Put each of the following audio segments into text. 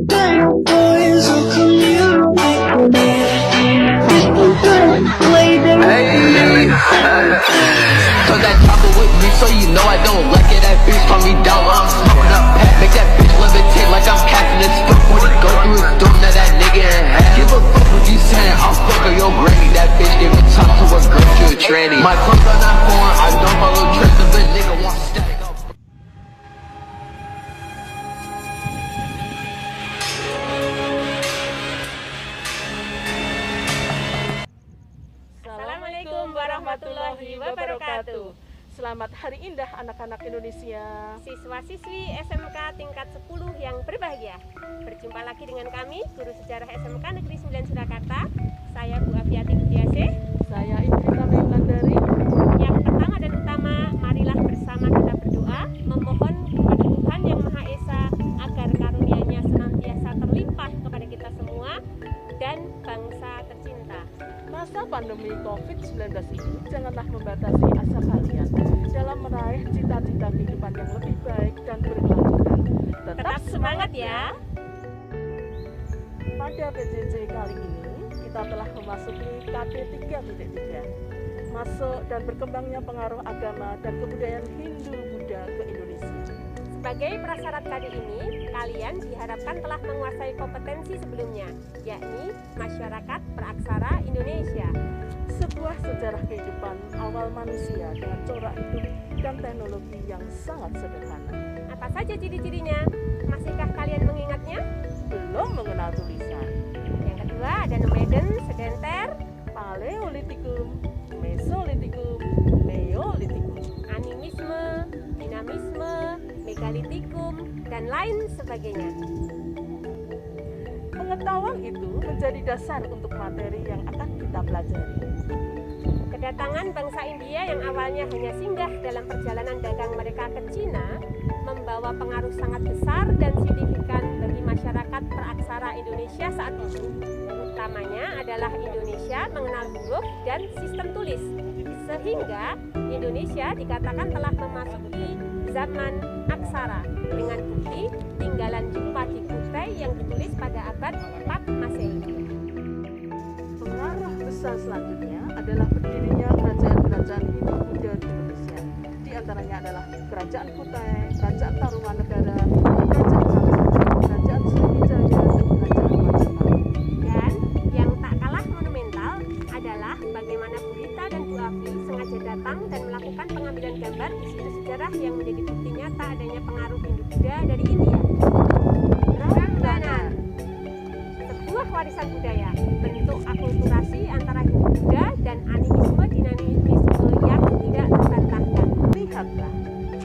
Bad boys will communicate. People don't play their So that chopper with me, so you know I don't like it. That bitch calm me down while I'm smoking up pack. Make that bitch levitate like I'm Captain and Spook. When he go through his door, now that nigga in half. Give a fuck what you saying, I'll fuck her your granny. That bitch giving top to her girl, she a tranny. My clothes are not foreign, I don't follow trends. If a nigga wants static, I'll Assalamualaikum warahmatullahi wabarakatuh. Selamat Hari Indah anak-anak Indonesia. Siswa-siswi SMK tingkat 10 yang berbahagia. Berjumpa lagi dengan kami, Guru Sejarah SMK Negeri 9 Surakarta. Saya Bu Afiati Budiase. Saya Ibu Wulandari. Yang pertama dan utama, marilah bersama kita berdoa, memohon kepada Tuhan Yang Maha Esa agar karunia-Nya senantiasa terlimpah kepada kita semua dan bangsa tercinta. Masa pandemi COVID-19 ini janganlah membatasi asa kalian dalam meraih cita-cita kehidupan yang lebih baik dan berkelanjutan. Tetap semangat ya. Pada PJJ kali ini kita telah memasuki KD 3.3, masuk dan berkembangnya pengaruh agama dan kebudayaan Hindu-Buddha ke Indonesia. Sebagai prasyarat KD ini, kalian diharapkan telah menguasai kompetensi sebelumnya, yakni Masyarakat Praksara Indonesia. Sebuah sejarah kehidupan awal manusia dengan corak hidup dan teknologi yang sangat sederhana. Apa saja ciri-cirinya? Masihkah kalian mengingatnya? Belum mengenal tulisan. Yang kedua ada Nomaden, Sedenter, Paleolitikum, Mesolitikum, Neolitikum. Animisme, Dinamisme, Megalitikum, dan lain sebagainya. Pengetahuan itu menjadi dasar untuk materi yang akan kita pelajari. Kedatangan bangsa India yang awalnya hanya singgah dalam perjalanan dagang mereka ke Cina membawa pengaruh sangat besar dan signifikan bagi masyarakat praksara Indonesia saat itu. Utamanya adalah Indonesia mengenal huruf dan sistem tulis, sehingga Indonesia dikatakan telah memasuki zaman aksara dengan bukti tinggalan jumpa di Kutai yang ditulis pada abad 4 Masehi. Pengaruh besar selanjutnya adalah berdirinya kerajaan-kerajaan Hindu-Buddha di Indonesia. Di antaranya adalah Kerajaan Kutai, Kerajaan Tarumanegara, Kerajaan Kala, Kerajaan Sriwijaya, dan Kerajaan Majapahit. Dan yang tak kalah monumental adalah bagaimana Bu Rita dan Bu Afi sengaja datang dan melakukan pengambilan gambar di situs sejarah yang menjadi bukti nyata adanya pengaruh Hindu-Buddha dari India. Prambanan, sebuah warisan budaya, bentuk akulturasi antara Hindu-Buddha dan animisme dinamisme yang tidak terbantahkan. Lihatlah,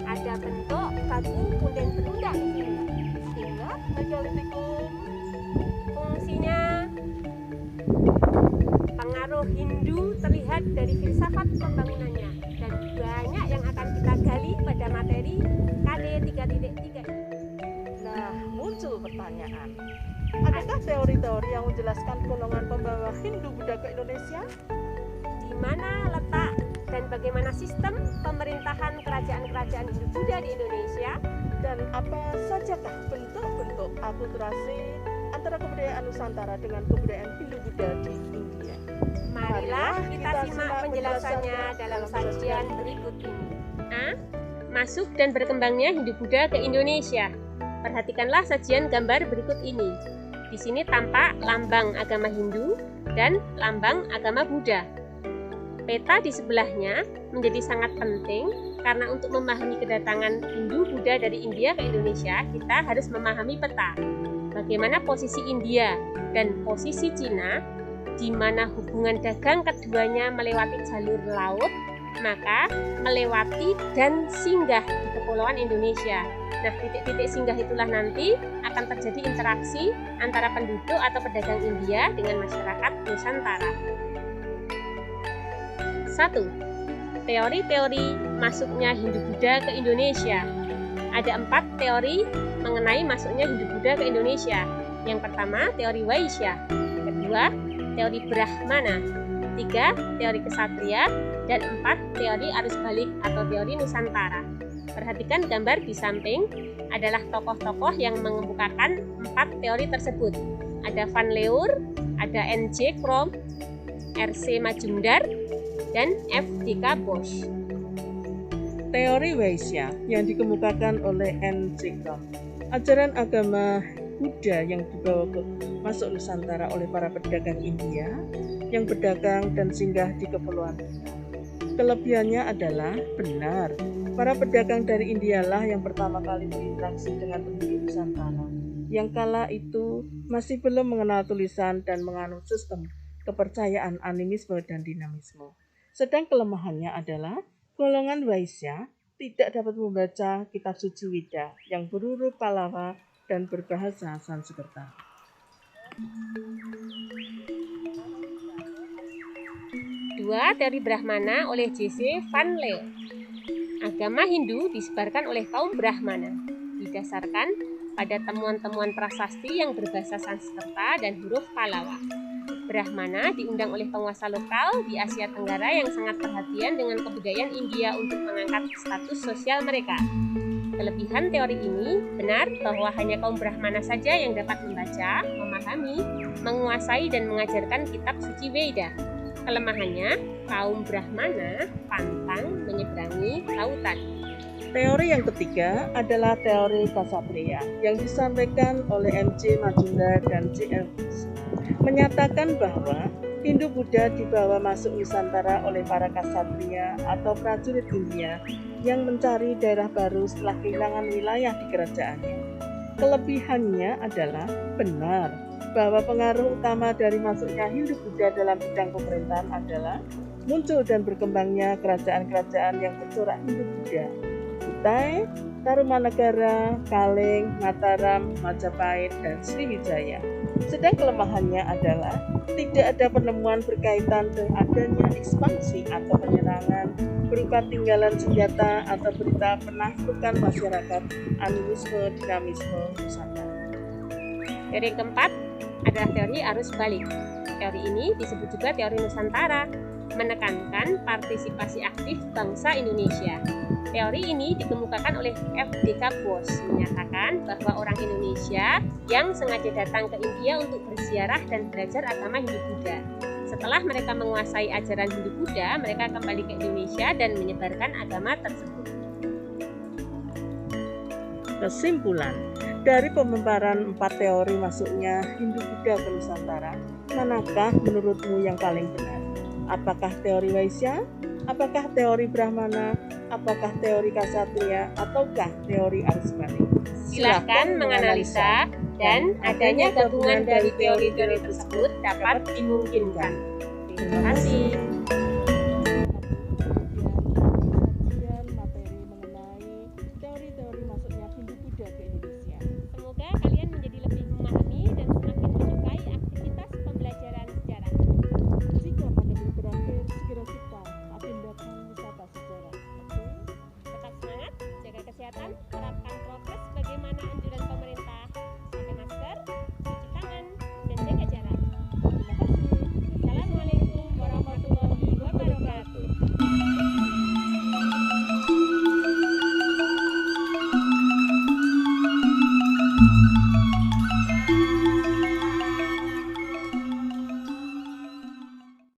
Ada bentuk batu punden berundang di sini. hingga Megalitikum. Fungsinya pengaruh Hindu terlihat dari filsafat pembangunannya dan banyak yang akan kita gali pada materi KD 3.3. Nah, muncul pertanyaan. Adakah teori-teori yang menjelaskan golongan pembawa Hindu-Buddha ke Indonesia? Di mana letak dan bagaimana sistem pemerintahan kerajaan-kerajaan Hindu-Buddha di Indonesia? Dan apa sajakah bentuk-bentuk akulturasi antara kebudayaan Nusantara dengan kebudayaan Hindu-Buddha di India? Marilah kita simak penjelasannya dalam sajian berikut ini. A. Masuk dan berkembangnya Hindu-Buddha ke Indonesia. Perhatikanlah sajian gambar berikut ini. Di sini tampak lambang agama Hindu dan lambang agama Buddha. Peta di sebelahnya menjadi sangat penting karena untuk memahami kedatangan Hindu-Buddha dari India ke Indonesia, kita harus memahami peta. Bagaimana posisi India dan posisi Cina, di mana hubungan dagang keduanya melewati jalur laut, maka melewati dan singgah di Kepulauan Indonesia. Nah, titik-titik singgah itulah nanti akan terjadi interaksi antara penduduk atau pedagang India dengan masyarakat Nusantara. 1. Teori-teori masuknya Hindu-Buddha ke Indonesia. Ada 4 teori mengenai masuknya Hindu-Buddha ke Indonesia. Yang pertama, teori Waisya. Kedua, teori Brahmana. 3. Teori Kesatria. Dan 4. Teori arus balik atau teori Nusantara. Perhatikan gambar di samping adalah tokoh-tokoh yang mengemukakan 4 teori tersebut. Ada Van Leur, ada N.J. Fromm, R.C. Majumdar, dan F.D.K. Bosch. Teori Vaishya yang dikemukakan oleh N.J. Fromm, ajaran agama Buddha yang dibawa masuk Nusantara oleh para pedagang India yang berdagang dan singgah di kepulauan. Kelebihannya adalah benar, para pedagang dari India lah yang pertama kali berinteraksi dengan penduduk Nusantara, yang kala itu masih belum mengenal tulisan dan menganut sistem kepercayaan animisme dan dinamisme. Sedang kelemahannya adalah golongan Vaishya tidak dapat membaca kitab suci Weda yang berhuruf Pallava dan berbahasa Sanskerta. Dua teori Brahmana oleh J.C. Van Leur. Agama Hindu disebarkan oleh kaum Brahmana, didasarkan pada temuan-temuan prasasti yang berbahasa Sanskerta dan huruf Pallava. Brahmana diundang oleh penguasa lokal di Asia Tenggara yang sangat perhatian dengan kebudayaan India untuk mengangkat status sosial mereka. Kelebihan teori ini benar bahwa hanya kaum Brahmana saja yang dapat membaca, memahami, menguasai dan mengajarkan kitab suci Veda. Kelemahannya, kaum Brahmana pantang menyeberangi lautan. Teori yang ketiga adalah teori Kshatriya yang disampaikan oleh M.J. Majumdar dan J.L. Bosch, menyatakan bahwa Hindu-Buddha dibawa masuk Nusantara oleh para Kshatriya atau prajurit India yang mencari daerah baru setelah kehilangan wilayah di kerajaannya. Kelebihannya adalah benar bahwa pengaruh utama dari masuknya Hindu-Buddha dalam bidang pemerintahan adalah muncul dan berkembangnya kerajaan-kerajaan yang bercorak Hindu-Buddha. Kutai, Tarumanegara, Kaleng, Mataram, Majapahit, dan Sriwijaya. Sedang kelemahannya adalah tidak ada penemuan berkaitan dengan adanya ekspansi atau penyerangan berupa tinggalan senjata atau berita penaklukan masyarakat animisme dinamisme Nusantara. Teori keempat adalah teori arus balik. Teori ini disebut juga teori Nusantara, menekankan partisipasi aktif bangsa Indonesia. Teori ini dikemukakan oleh F.D.K. Bosch, menyatakan bahwa orang Indonesia yang sengaja datang ke India untuk berziarah dan belajar agama Hindu-Buddha. Setelah mereka menguasai ajaran Hindu-Buddha, mereka kembali ke Indonesia dan menyebarkan agama tersebut. Kesimpulan, dari pemaparan 4 teori masuknya Hindu-Buddha ke Nusantara, manakah menurutmu yang paling benar? Apakah teori Vaishya? Apakah teori Brahmana? Apakah teori Kshatriya? Ataukah teori arus balik? Silakan menganalisa dan adanya gabungan dari teori-teori tersebut dapat dimungkinkan. Terima kasih.